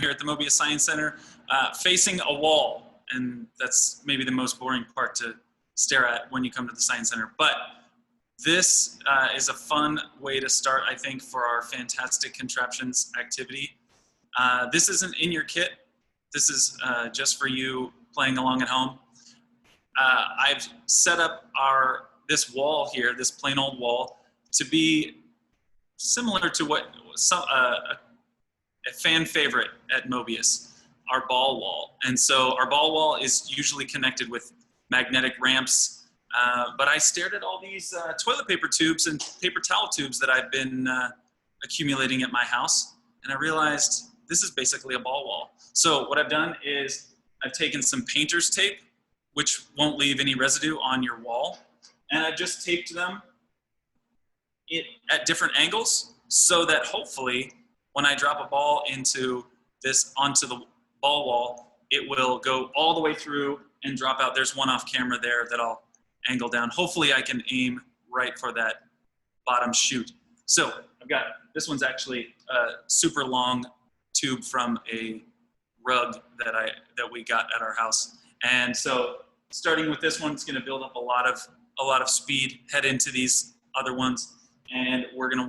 Here at the Mobius Science Center, facing a wall, and that's maybe the most boring part to stare at when you come to the Science Center. But this is a fun way to start, I think, for our fantastic contraptions activity. This isn't in your kit. This is just for you playing along at home. I've set up this wall here, this plain old wall, to be similar to what a fan favorite at Mobius, our ball wall. And so our ball wall is usually connected with magnetic ramps, but I stared at all these toilet paper tubes and paper towel tubes that I've been accumulating at my house, and I realized this is basically a ball wall. So what I've done is I've taken some painter's tape, which won't leave any residue on your wall, and I've just taped them at different angles so that hopefully when I drop a ball onto the ball wall, it will go all the way through and drop out. There's one off camera there that I'll angle down. Hopefully I can aim right for that bottom chute. So I've got, this one's actually a super long tube from a rug that we got at our house. And so starting with this one, it's gonna build up a lot of speed, head into these other ones, and we're gonna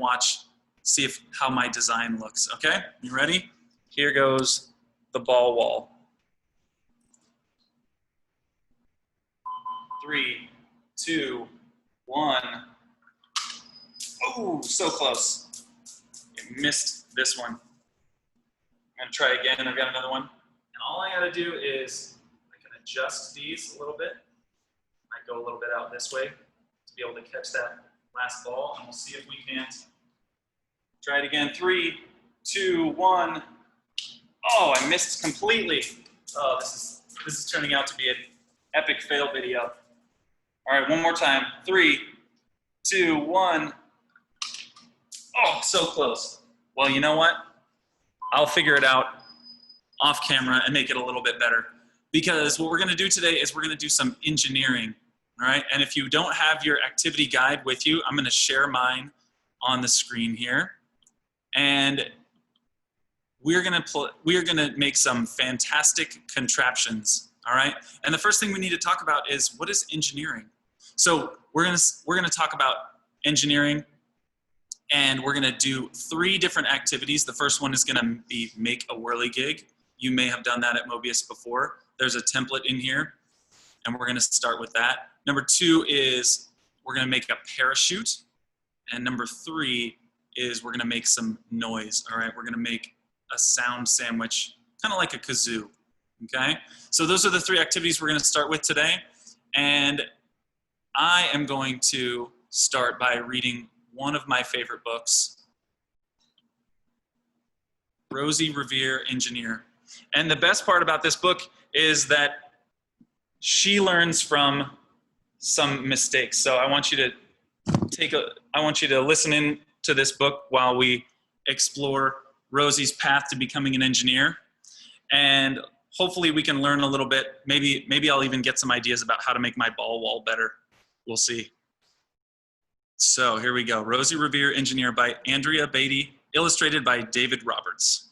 see how my design looks, okay? You ready? Here goes the ball wall. 3, 2, 1. Oh, so close. I missed this one. I'm gonna try again. I've got another one. And all I gotta do is I can adjust these a little bit. I go a little bit out this way to be able to catch that last ball, and we'll see if we can't. Try it again. 3, 2, 1. Oh, I missed completely. Oh, this is turning out to be an epic fail video. All right, one more time. 3, 2, 1. Oh, so close. Well, you know what? I'll figure it out off camera and make it a little bit better. Because what we're gonna do today is we're gonna do some engineering, all right? And if you don't have your activity guide with you, I'm gonna share mine on the screen here. And we're gonna make some fantastic contraptions, all right? And the first thing we need to talk about is, what is engineering? So we're gonna talk about engineering, and we're gonna do 3 different activities. The first one is gonna be make a whirligig. You may have done that at Mobius before. There's a template in here, and we're gonna start with that. Number 2 is we're gonna make a parachute, and number 3 is we're gonna make some noise, all right? We're gonna make a sound sandwich, kind of like a kazoo, okay? So those are the 3 activities we're gonna start with today. And I am going to start by reading one of my favorite books, Rosie, Revere, Engineer. And the best part about this book is that she learns from some mistakes. So I want you to listen in to this book while we explore Rosie's path to becoming an engineer. And hopefully we can learn a little bit. Maybe I'll even get some ideas about how to make my ball wall better. We'll see. So here we go. Rosie, Revere, Engineer by Andrea Beatty, illustrated by David Roberts.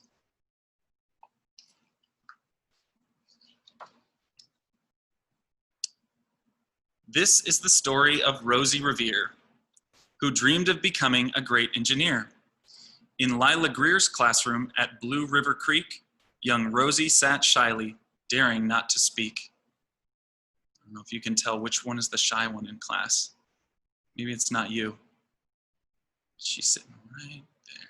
This is the story of Rosie Revere, who dreamed of becoming a great engineer. In Lila Greer's classroom at Blue River Creek, young Rosie sat shyly, daring not to speak. I don't know if you can tell which one is the shy one in class. Maybe it's not you. She's sitting right there.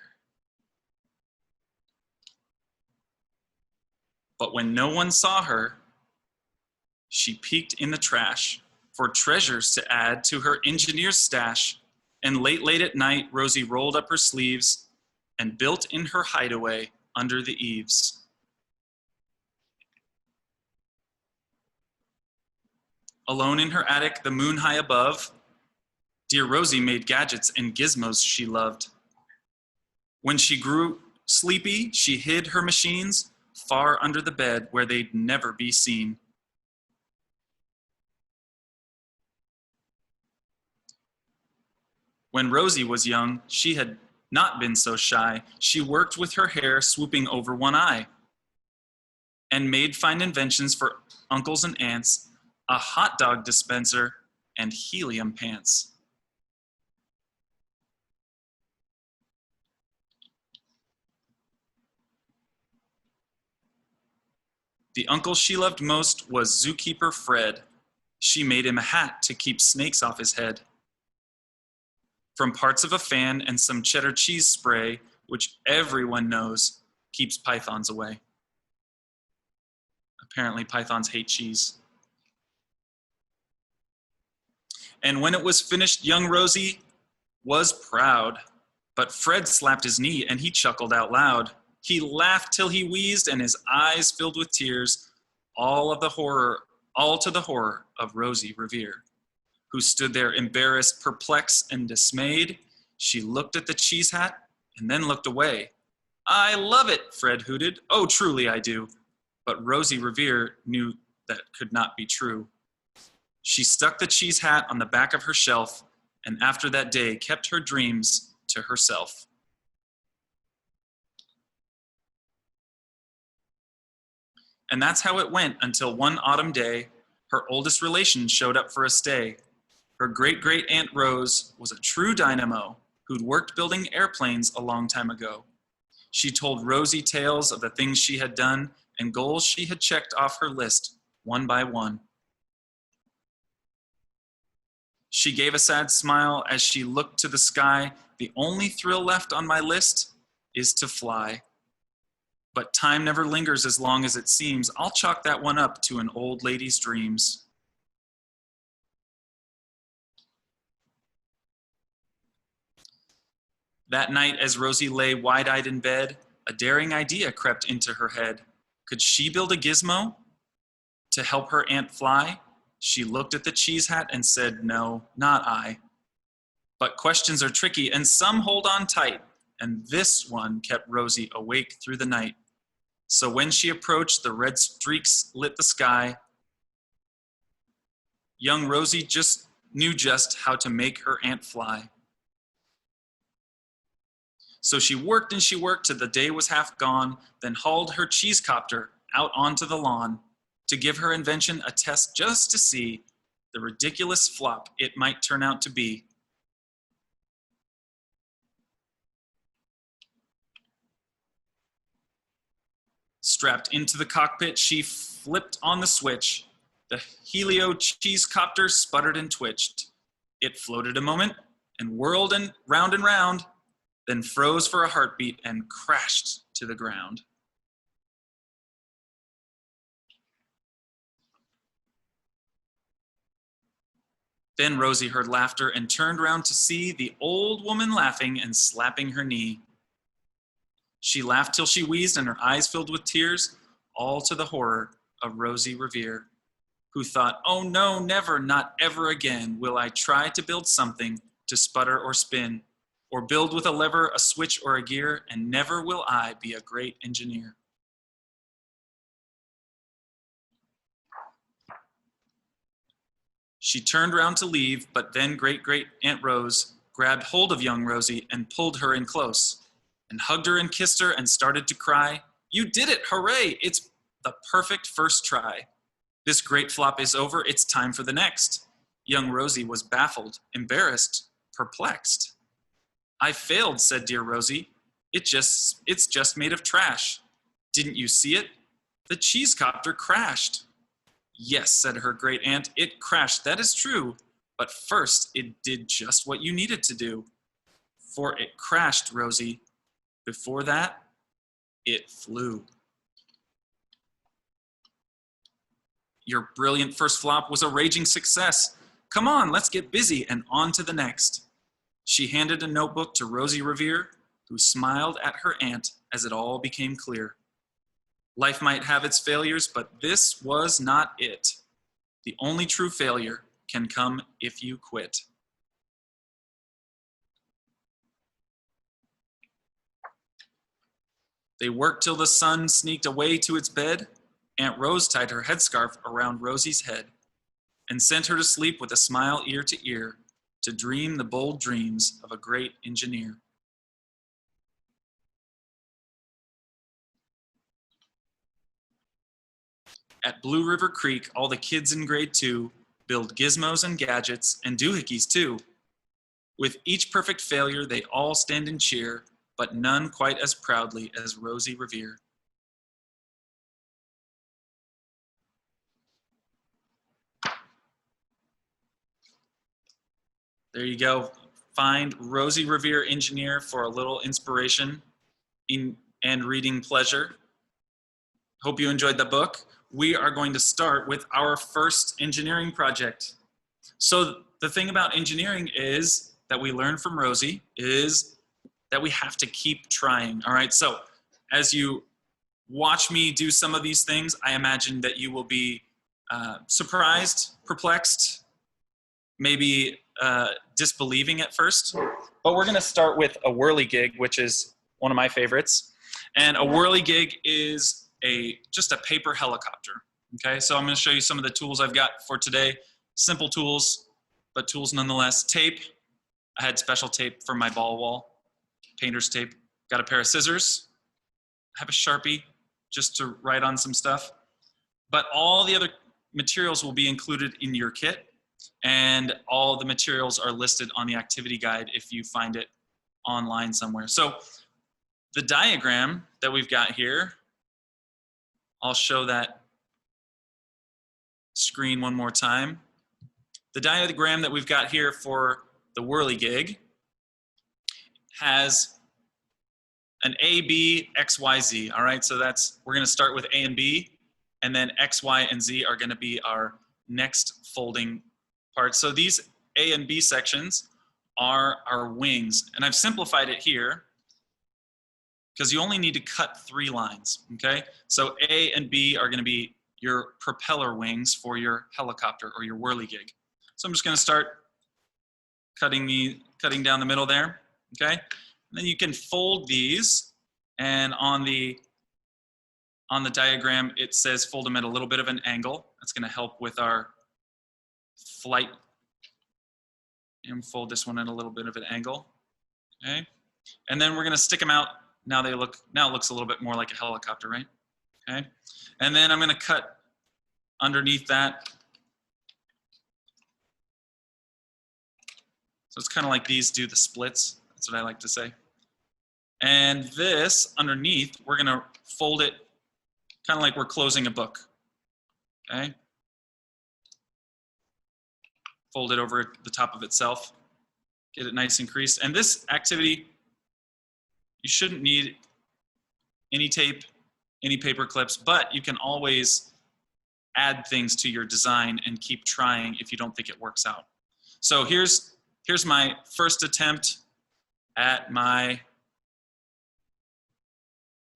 But when no one saw her, she peeked in the trash for treasures to add to her engineer's stash. And late at night, Rosie rolled up her sleeves and built in her hideaway under the eaves. Alone in her attic, the moon high above, dear Rosie made gadgets and gizmos she loved. When she grew sleepy, she hid her machines far under the bed where they'd never be seen. When Rosie was young, she had not been so shy. She worked with her hair swooping over one eye. and made fine inventions for uncles and aunts, a hot dog dispenser, and helium pants. The uncle she loved most was zookeeper Fred. She made him a hat to keep snakes off his head. From parts of a fan and some cheddar cheese spray, which everyone knows keeps pythons away. Apparently, pythons hate cheese. And when it was finished, young Rosie was proud. But Fred slapped his knee and he chuckled out loud. He laughed till he wheezed and his eyes filled with tears, all to the horror of Rosie Revere, who stood there embarrassed, perplexed, and dismayed. She looked at the cheese hat and then looked away. "I love it," Fred hooted. "Oh, truly I do." But Rosie Revere knew that could not be true. She stuck the cheese hat on the back of her shelf, and after that day kept her dreams to herself. And that's how it went until one autumn day, her oldest relation showed up for a stay. Her great-great-aunt Rose was a true dynamo who'd worked building airplanes a long time ago. She told Rosie tales of the things she had done and goals she had checked off her list, one by one. She gave a sad smile as she looked to the sky. "The only thrill left on my list is to fly. But time never lingers as long as it seems. I'll chalk that one up to an old lady's dreams." That night, as Rosie lay wide-eyed in bed, a daring idea crept into her head. Could she build a gizmo to help her aunt fly? She looked at the cheese hat and said, "No, not I." But questions are tricky and some hold on tight, and this one kept Rosie awake through the night. So when she approached, the red streaks lit the sky. Young Rosie knew just how to make her aunt fly. So she worked and she worked till the day was half gone, then hauled her cheese copter out onto the lawn to give her invention a test just to see the ridiculous flop it might turn out to be. Strapped into the cockpit, she flipped on the switch. The helio cheese copter sputtered and twitched. It floated a moment and whirled and round, then froze for a heartbeat and crashed to the ground. Then Rosie heard laughter and turned round to see the old woman laughing and slapping her knee. She laughed till she wheezed and her eyes filled with tears, all to the horror of Rosie Revere, who thought, "Oh no, never, not ever again will I try to build something to sputter or spin, or build with a lever, a switch, or a gear, and never will I be a great engineer." She turned round to leave, but then great-great-aunt Rose grabbed hold of young Rosie and pulled her in close, and hugged her and kissed her and started to cry. "You did it, hooray! It's the perfect first try. This great flop is over, it's time for the next." Young Rosie was baffled, embarrassed, perplexed. "I failed," said dear Rosie. It's just made of trash. Didn't you see it? The cheese copter crashed." "Yes," said her great aunt, "it crashed, that is true. But first, it did just what you needed to do. For it crashed, Rosie. Before that, it flew." "Your brilliant first flop was a raging success. Come on, let's get busy and on to the next." She handed a notebook to Rosie Revere, who smiled at her aunt as it all became clear. Life might have its failures, but this was not it. The only true failure can come if you quit. They worked till the sun sneaked away to its bed. Aunt Rose tied her headscarf around Rosie's head and sent her to sleep with a smile ear to ear to dream the bold dreams of a great engineer. At Blue River Creek, all the kids in grade 2 build gizmos and gadgets and doohickeys too. With each perfect failure, they all stand and cheer, but none quite as proudly as Rosie Revere. There you go. Find Rosie Revere Engineer for a little inspiration and reading pleasure. Hope you enjoyed the book. We are going to start with our first engineering project. So the thing about engineering is that we learn from Rosie is that we have to keep trying. All right, so as you watch me do some of these things, I imagine that you will be surprised, perplexed, maybe disbelieving at first. But we're gonna start with a whirligig, which is one of my favorites. And a whirligig is just a paper helicopter. Okay, so I'm gonna show you some of the tools I've got for today. Simple tools, but tools nonetheless. Tape. I had special tape for my ball wall, painter's tape. Got a pair of scissors. I have a Sharpie just to write on some stuff. But all the other materials will be included in your kit, and all the materials are listed on the activity guide if you find it online somewhere. So the diagram that we've got here, I'll show that screen one more time. The diagram that we've got here for the whirligig has an A, B, X, Y, Z. All right, so we're gonna start with A and B, and then X, Y, and Z are gonna be our next folding parts. So these A and B sections are our wings, and I've simplified it here because you only need to cut 3 lines, okay? So A and B are gonna be your propeller wings for your helicopter or your whirligig. So I'm just gonna start cutting down the middle there, okay? And then you can fold these, and on the diagram it says fold them at a little bit of an angle. That's gonna help with our flight. And fold this one at a little bit of an angle, okay? And then we're gonna stick them out. Now it looks a little bit more like a helicopter, right? Okay. And then I'm gonna cut underneath that. So it's kind of like these do the splits. That's what I like to say. And this underneath, we're gonna fold it kind of like we're closing a book, okay? Fold it over the top of itself, get it nice and creased. And this activity, you shouldn't need any tape, any paper clips, but you can always add things to your design and keep trying if you don't think it works out. So here's my first attempt at my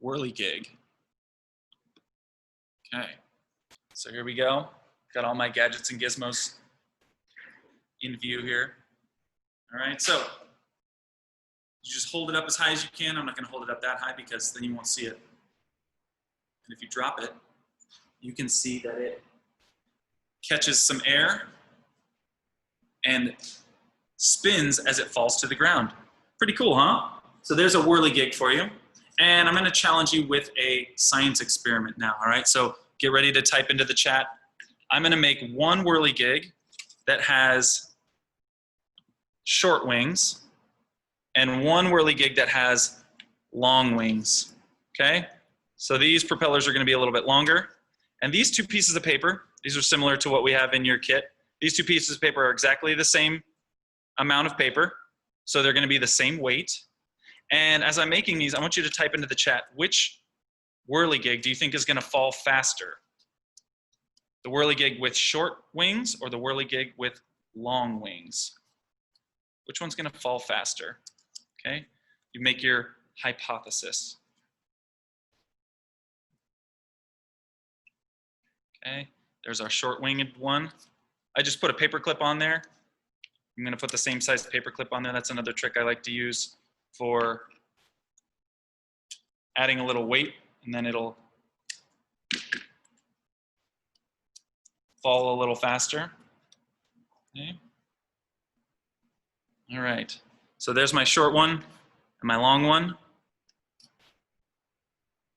whirligig. Okay, so here we go. Got all my gadgets and gizmos in view here. All right, so you just hold it up as high as you can. I'm not gonna hold it up that high because then you won't see it. And if you drop it, you can see that it catches some air and spins as it falls to the ground. Pretty cool, huh? So there's a whirligig for you. And I'm gonna challenge you with a science experiment now, all right? So get ready to type into the chat. I'm gonna make one whirligig that has short wings and one whirligig that has long wings, okay? So these propellers are gonna be a little bit longer. And these 2 pieces of paper, these are similar to what we have in your kit. These 2 pieces of paper are exactly the same amount of paper, so they're gonna be the same weight. And as I'm making these, I want you to type into the chat, which whirligig do you think is gonna fall faster? The whirligig with short wings or the whirligig with long wings? Which one's gonna fall faster? Okay, you make your hypothesis. Okay, there's our short-winged one. I just put a paper clip on there. I'm gonna put the same size paper clip on there. That's another trick I like to use for adding a little weight, and then it'll fall a little faster. Okay. All right, so there's my short one and my long one.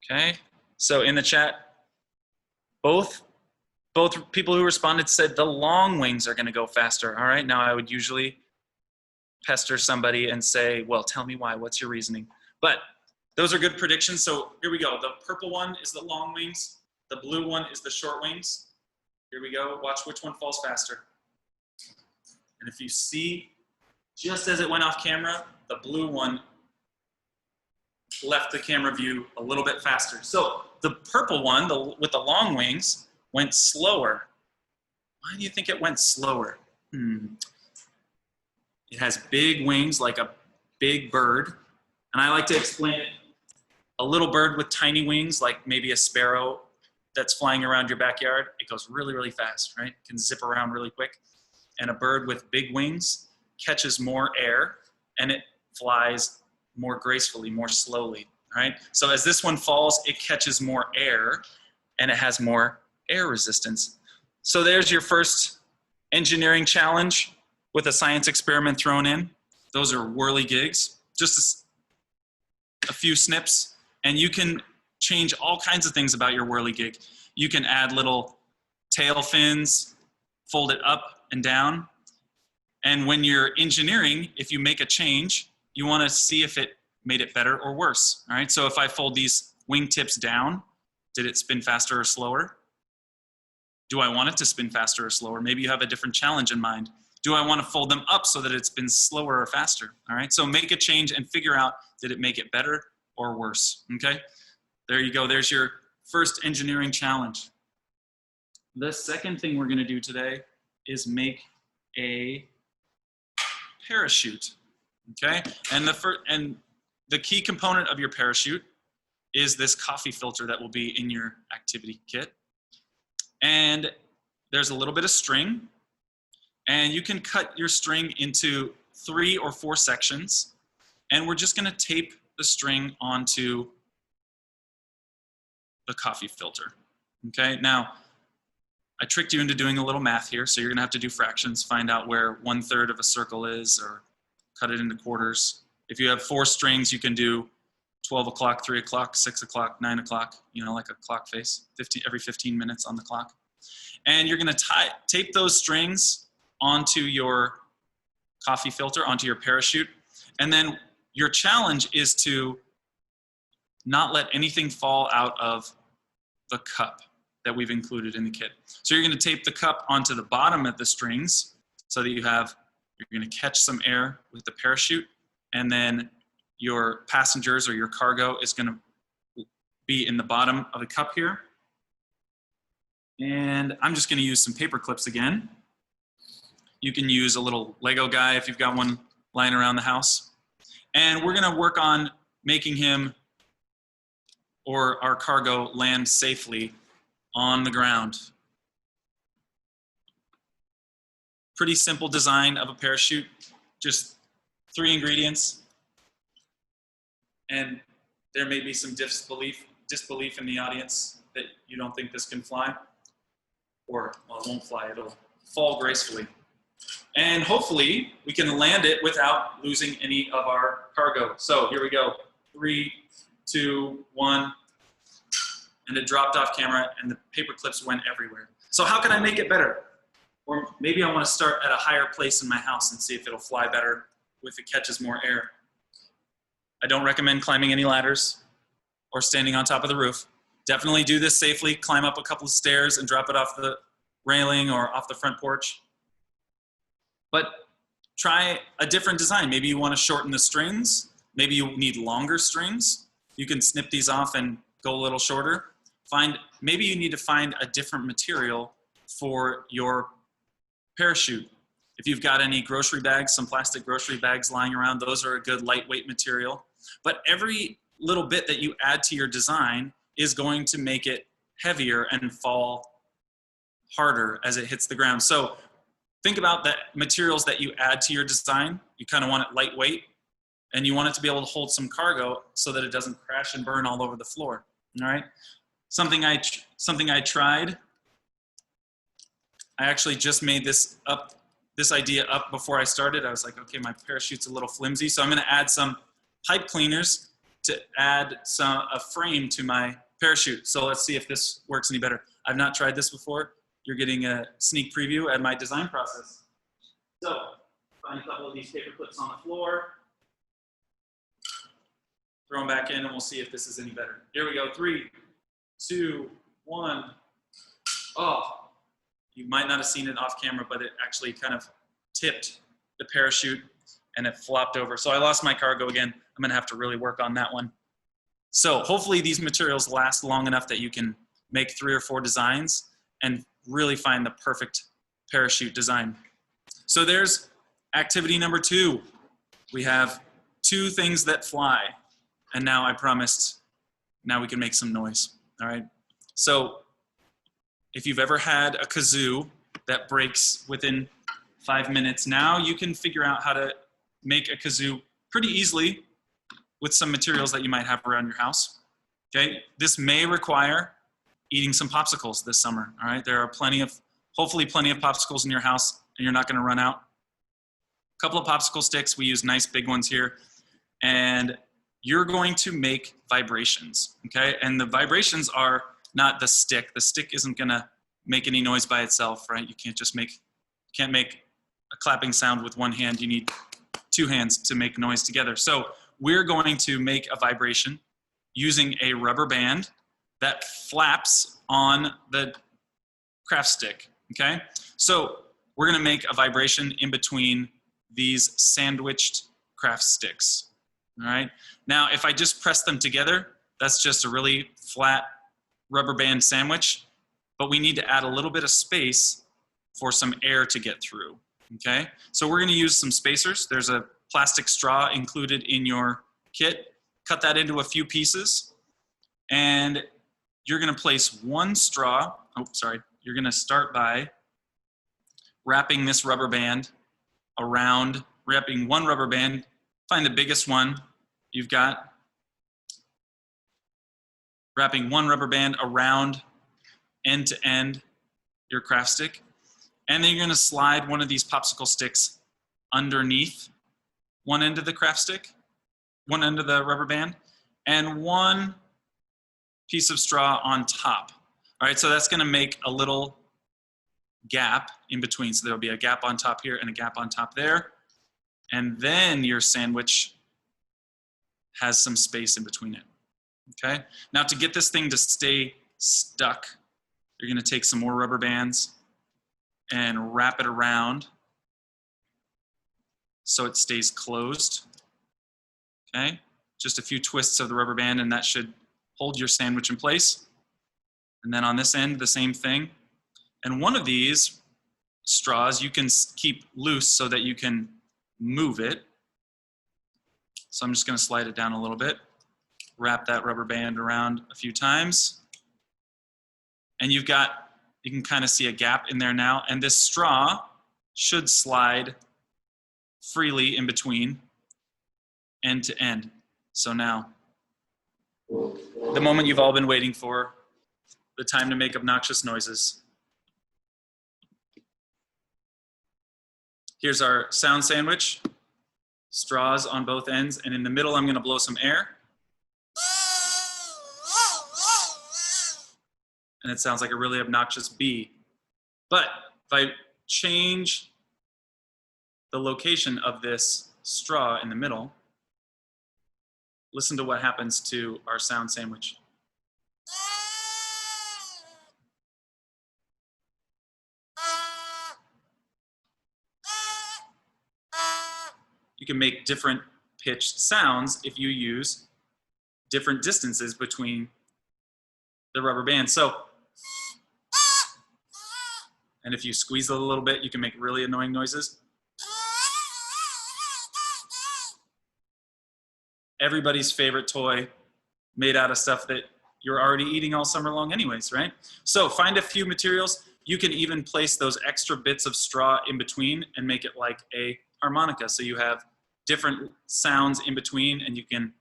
Okay, so in the chat, both Both people who responded said the long wings are going to go faster. All right, now I would usually pester somebody and say, well, tell me why, what's your reasoning? But those are good predictions. So here we go. The purple one is the long wings. The blue one is the short wings. Here we go. Watch which one falls faster. And if you see, just as it went off camera, the blue one left the camera view a little bit faster. So the purple one, with the long wings, went slower. Why do you think it went slower? It has big wings like a big bird. And I like to explain it. A little bird with tiny wings, like maybe a sparrow that's flying around your backyard, it goes really, really fast, right? It can zip around really quick. And a bird with big wings catches more air and it flies more gracefully, more slowly, right? So as this one falls, it catches more air and it has more air resistance. So there's your first engineering challenge with a science experiment thrown in. Those are whirligigs, just a few snips, and you can change all kinds of things about your whirligig. You can add little tail fins, fold it up and down, and when you're engineering, if you make a change, you want to see if it made it better or worse. All right, so if I fold these wing tips down, did it spin faster or slower? Do I want it to spin faster or slower? Maybe you have a different challenge in mind. Do I want to fold them up so that it spins slower or faster? All right, so make a change and figure out, did it make it better or worse? Okay, there you go. There's your first engineering challenge. The second thing we're going to do today is make a parachute. Okay, and the key component of your parachute is this coffee filter that will be in your activity kit. And there's a little bit of string. And you can cut your string into 3 or 4 sections. And we're just going to tape the string onto the coffee filter. Okay, now I tricked you into doing a little math here. So you're going to have to do fractions, find out where 1/3 of a circle is, or cut it into quarters. If you have 4 strings, you can do 12 o'clock, 3 o'clock, 6 o'clock, 9 o'clock, you know, like a clock face, every 15 minutes on the clock. And you're going to tape those strings onto your coffee filter, onto your parachute. And then your challenge is to not let anything fall out of the cup that we've included in the kit. So you're going to tape the cup onto the bottom of the strings so that you're going to catch some air with the parachute, and then your passengers or your cargo is going to be in the bottom of the cup here. And I'm just going to use some paper clips again. You can use a little Lego guy if you've got one lying around the house. And we're going to work on making him or our cargo land safely on the ground. Pretty simple design of a parachute, just 3 ingredients. And there may be some disbelief in the audience that you don't think this can fly. Or, well, it won't fly, it'll fall gracefully. And hopefully we can land it without losing any of our cargo. So here we go, 3, 2, 1, and it dropped off camera and the paper clips went everywhere. So how can I make it better? Or maybe I want to start at a higher place in my house and see if it'll fly better if it catches more air. I don't recommend climbing any ladders or standing on top of the roof. Definitely do this safely, climb up a couple of stairs and drop it off the railing or off the front porch. But try a different design. Maybe you want to shorten the strings. Maybe you need longer strings. You can snip these off and go a little shorter. Maybe you need to find a different material for your parachute. If you've got any grocery bags, some plastic grocery bags lying around, those are a good lightweight material. But every little bit that you add to your design is going to make it heavier and fall harder as it hits the ground. So think about the materials that you add to your design. You kind of want it lightweight, and you want it to be able to hold some cargo so that it doesn't crash and burn all over the floor. All right. Something I tried. I actually just made this idea up before I started. I was like, okay, my parachute's a little flimsy, so I'm going to add some pipe cleaners to add a frame to my parachute. So let's see if this works any better. I've not tried this before. you're getting a sneak preview at my design process. So, find a couple of these paper clips on the floor, throw them back in, and we'll see if this is any better. Here we go, 3, 2, 1. Oh, you might not have seen it off camera, but it actually kind of tipped the parachute and it flopped over. So I lost my cargo again. I'm gonna have to really work on that one. So hopefully these materials last long enough that you can make 3 or 4 designs and really find the perfect parachute design. So there's activity number 2. We have 2 things that fly. And now I promised, now we can make some noise, all right? So if you've ever had a kazoo that breaks within 5 minutes, now you can figure out how to make a kazoo pretty easily with some materials that you might have around your house, okay? This may require eating some popsicles this summer, all right? There are hopefully plenty of popsicles in your house and you're not gonna run out. A couple of popsicle sticks, we use nice big ones here, and you're going to make vibrations, okay? And the vibrations are not the stick. The stick isn't gonna make any noise by itself, right? You can't make a clapping sound with one hand. You need 2 hands to make noise together. So we're going to make a vibration using a rubber band that flaps on the craft stick, okay? So we're gonna make a vibration in between these sandwiched craft sticks, all right? Now, if I just press them together, that's just a really flat rubber band sandwich, but we need to add a little bit of space for some air to get through, okay? So we're gonna use some spacers. There's a plastic straw included in your kit. Cut that into a few pieces, and you're gonna place 1 straw, you're gonna start by wrapping this rubber band around, wrapping 1 rubber band, find the biggest one you've got, wrapping 1 rubber band around end to end your craft stick, and then you're gonna slide one of these popsicle sticks underneath one end of the craft stick, one end of the rubber band, and 1 piece of straw on top. All right, so that's gonna make a little gap in between. So there'll be a gap on top here and a gap on top there. And then your sandwich has some space in between it, okay? Now to get this thing to stay stuck, you're gonna take some more rubber bands and wrap it around so it stays closed, okay? Just a few twists of the rubber band and that should hold your sandwich in place. And then on this end, the same thing. And one of these straws you can keep loose so that you can move it. So I'm just gonna slide it down a little bit, wrap that rubber band around a few times. And you can kind of see a gap in there now. And this straw should slide freely in between end to end. So now, the moment you've all been waiting for, the time to make obnoxious noises. Here's our sound sandwich, straws on both ends, and in the middle I'm gonna blow some air. And it sounds like a really obnoxious bee. But if I change the location of this straw in the middle, listen to what happens to our sound sandwich. You can make different pitched sounds if you use different distances between the rubber band. So, and if you squeeze it a little bit, you can make really annoying noises. Everybody's favorite toy made out of stuff that you're already eating all summer long anyways, right? So find a few materials. You can even place those extra bits of straw in between and make it like a harmonica. So you have different sounds in between and you can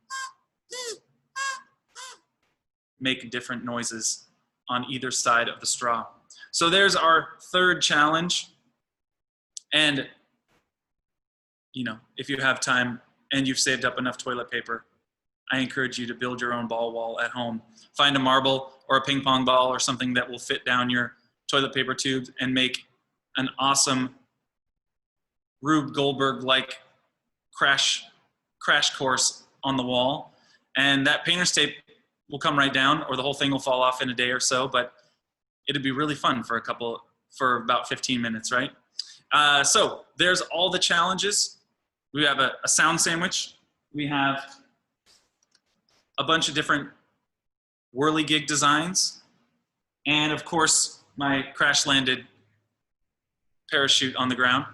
make different noises on either side of the straw. So there's our third challenge. And, you know, if you have time and you've saved up enough toilet paper, I encourage you to build your own ball wall at home. Find a marble or a ping pong ball or something that will fit down your toilet paper tubes and make an awesome Rube Goldberg-like crash course on the wall. And that painter's tape will come right down, or the whole thing will fall off in a day or so, but it'd be really fun for about 15 minutes, right? So there's all the challenges. We have a sound sandwich. We have a bunch of different whirligig designs. And of course, my crash landed parachute on the ground.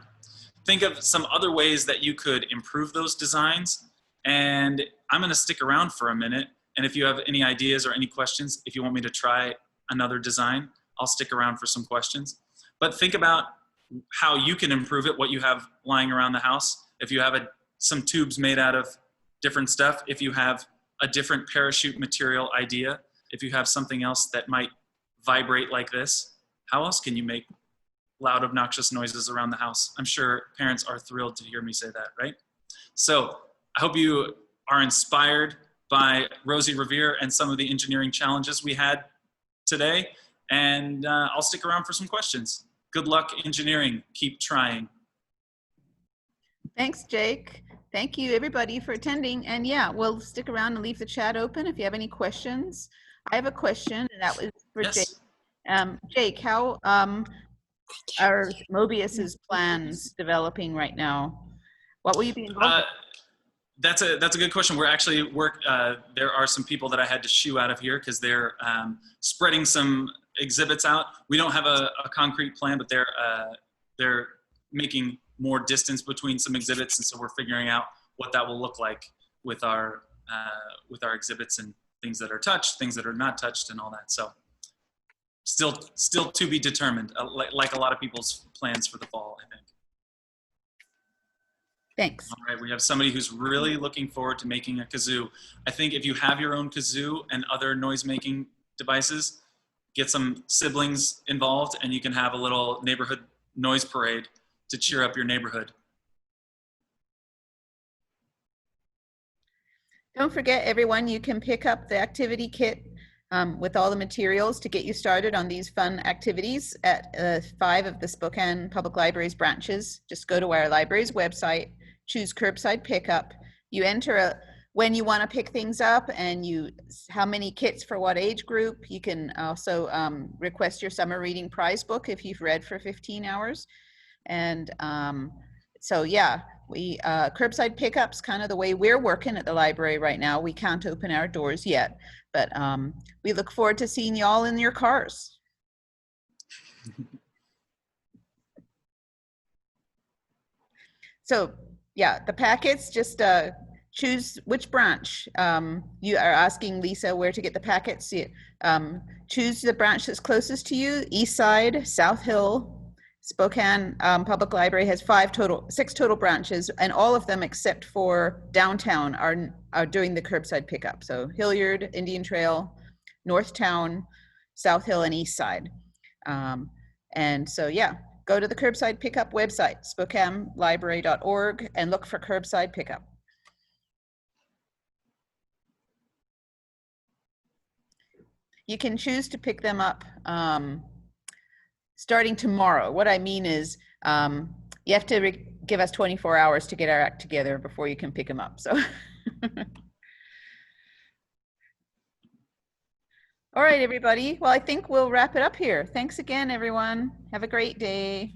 Think of some other ways that you could improve those designs. And I'm gonna stick around for a minute. And if you have any ideas or any questions, if you want me to try another design, I'll stick around for some questions. But think about how you can improve it, what you have lying around the house. If you have some tubes made out of different stuff, if you have a different parachute material idea, if you have something else that might vibrate like this, how else can you make loud, obnoxious noises around the house? I'm sure parents are thrilled to hear me say that, right? So I hope you are inspired by Rosie Revere and some of the engineering challenges we had today. And I'll stick around for some questions. Good luck engineering. Keep trying. Thanks, Jake. Thank you, everybody, for attending. And yeah, we'll stick around and leave the chat open if you have any questions. I have a question, and that was for Yes. Jake. Jake, how are Mobius's plans developing right now? What will you be involved in? That's a good question. We're actually there are some people that I had to shoo out of here because they're spreading some exhibits out. We don't have a concrete plan, but they're making more distance between some exhibits, and so we're figuring out what that will look like with our exhibits and things that are touched, things that are not touched, and all that. So still to be determined, like a lot of people's plans for the fall, I think. Thanks. All right, we have somebody who's really looking forward to making a kazoo. I think if you have your own kazoo and other noise-making devices, get some siblings involved and you can have a little neighborhood noise parade to cheer up your neighborhood. Don't forget, everyone, you can pick up the activity kit with all the materials to get you started on these fun activities at 5 of the Spokane Public Library's branches. Just go to our library's website, choose curbside pickup. You enter when you want to pick things up and how many kits for what age group. You can also request your summer reading prize book if you've read for 15 hours. And so yeah, curbside pickup's kind of the way we're working at the library right now. We can't open our doors yet, but we look forward to seeing you all in your cars. So yeah, the packets, just choose which branch. You are asking Lisa where to get the packets. Choose the branch that's closest to you. East Side, South Hill, Spokane Public Library has 6 total branches, and all of them except for downtown are doing the curbside pickup. So Hilliard, Indian Trail, Northtown, South Hill, and East Side. And so yeah, go to the curbside pickup website, SpokaneLibrary.org, and look for curbside pickup. You can choose to pick them up starting tomorrow. What I mean is you have to give us 24 hours to get our act together before you can pick them up. So, all right, everybody. Well, I think we'll wrap it up here. Thanks again, everyone. Have a great day.